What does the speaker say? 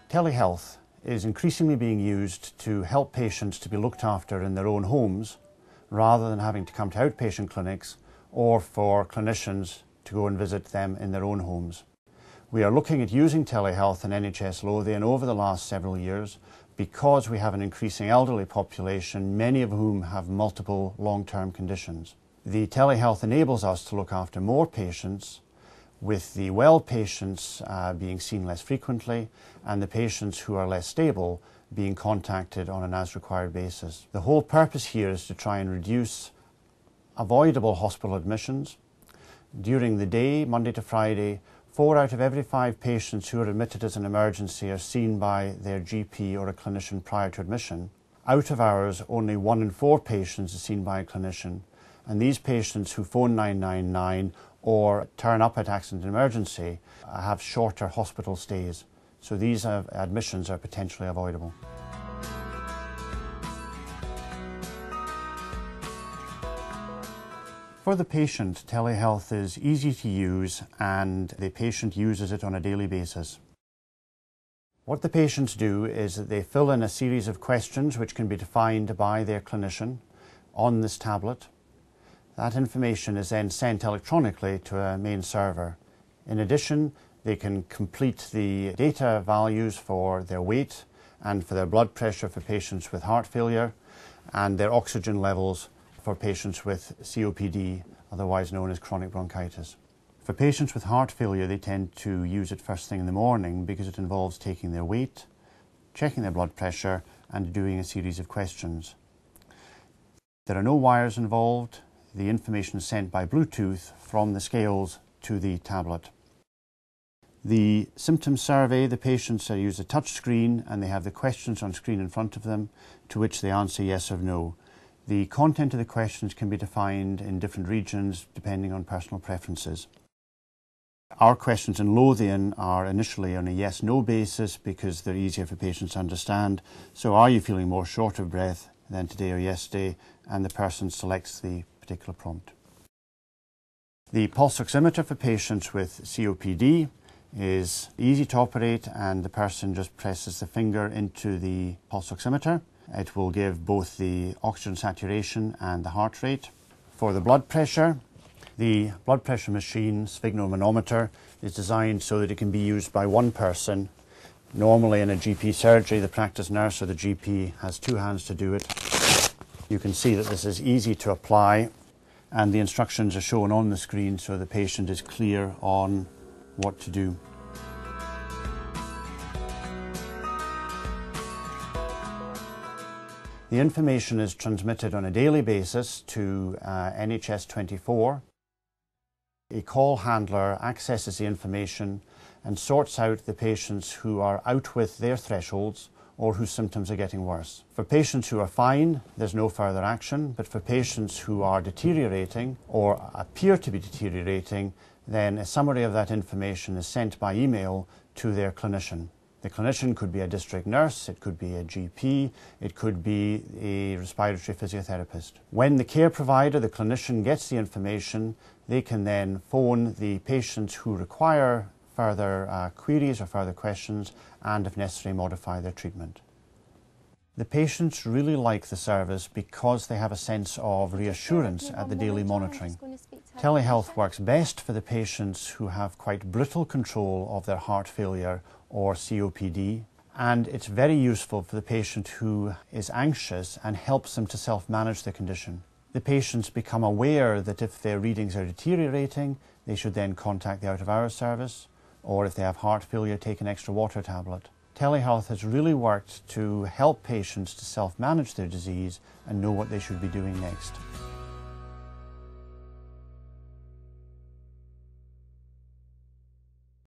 Telehealth is increasingly being used to help patients to be looked after in their own homes rather than having to come to outpatient clinics or for clinicians to go and visit them in their own homes. We are looking at using telehealth in NHS Lothian over the last several years because we have an increasing elderly population, many of whom have multiple long-term conditions. The telehealth enables us to look after more patients, with the well patients being seen less frequently and the patients who are less stable being contacted on an as-required basis. The whole purpose here is to try and reduce avoidable hospital admissions. During the day, Monday to Friday, 4 out of every 5 patients who are admitted as an emergency are seen by their GP or a clinician prior to admission. Out of hours, only 1 in 4 patients is seen by a clinician, and these patients who phone 999 or turn up at accident and emergency have shorter hospital stays. So these admissions are potentially avoidable. For the patient, telehealth is easy to use and the patient uses it on a daily basis. What the patients do is that they fill in a series of questions which can be defined by their clinician on this tablet. That information is then sent electronically to a main server. In addition, they can complete the data values for their weight and for their blood pressure for patients with heart failure and their oxygen levels for patients with COPD, otherwise known as chronic bronchitis. For patients with heart failure, they tend to use it first thing in the morning because it involves taking their weight, checking their blood pressure and doing a series of questions. There are no wires involved. The information is sent by Bluetooth from the scales to the tablet. The symptom survey, the patients use a touch screen and they have the questions on screen in front of them to which they answer yes or no. The content of the questions can be defined in different regions depending on personal preferences. Our questions in Lothian are initially on a yes-no basis because they're easier for patients to understand. So are you feeling more short of breath than today or yesterday? And the person selects the particular prompt. The pulse oximeter for patients with COPD is easy to operate and the person just presses the finger into the pulse oximeter. It will give both the oxygen saturation and the heart rate. For the blood pressure machine, sphygmomanometer, is designed so that it can be used by one person. Normally in a GP surgery, the practice nurse or the GP has 2 hands to do it. You can see that this is easy to apply and the instructions are shown on the screen so the patient is clear on what to do. The information is transmitted on a daily basis to NHS 24. A call handler accesses the information and sorts out the patients who are out with their thresholds or whose symptoms are getting worse. For patients who are fine, there's no further action, but for patients who are deteriorating or appear to be deteriorating, then a summary of that information is sent by email to their clinician. The clinician could be a district nurse, it could be a GP, it could be a respiratory physiotherapist. When the care provider, the clinician, gets the information, they can then phone the patients who require further queries or further questions and, if necessary, modify their treatment. The patients really like the service because they have a sense of reassurance at the daily monitoring. Telehealth works best for the patients who have quite brittle control of their heart failure or COPD, and it's very useful for the patient who is anxious and helps them to self-manage the condition. The patients become aware that if their readings are deteriorating, they should then contact the out-of-hours service, or if they have heart failure, take an extra water tablet. Telehealth has really worked to help patients to self-manage their disease and know what they should be doing next.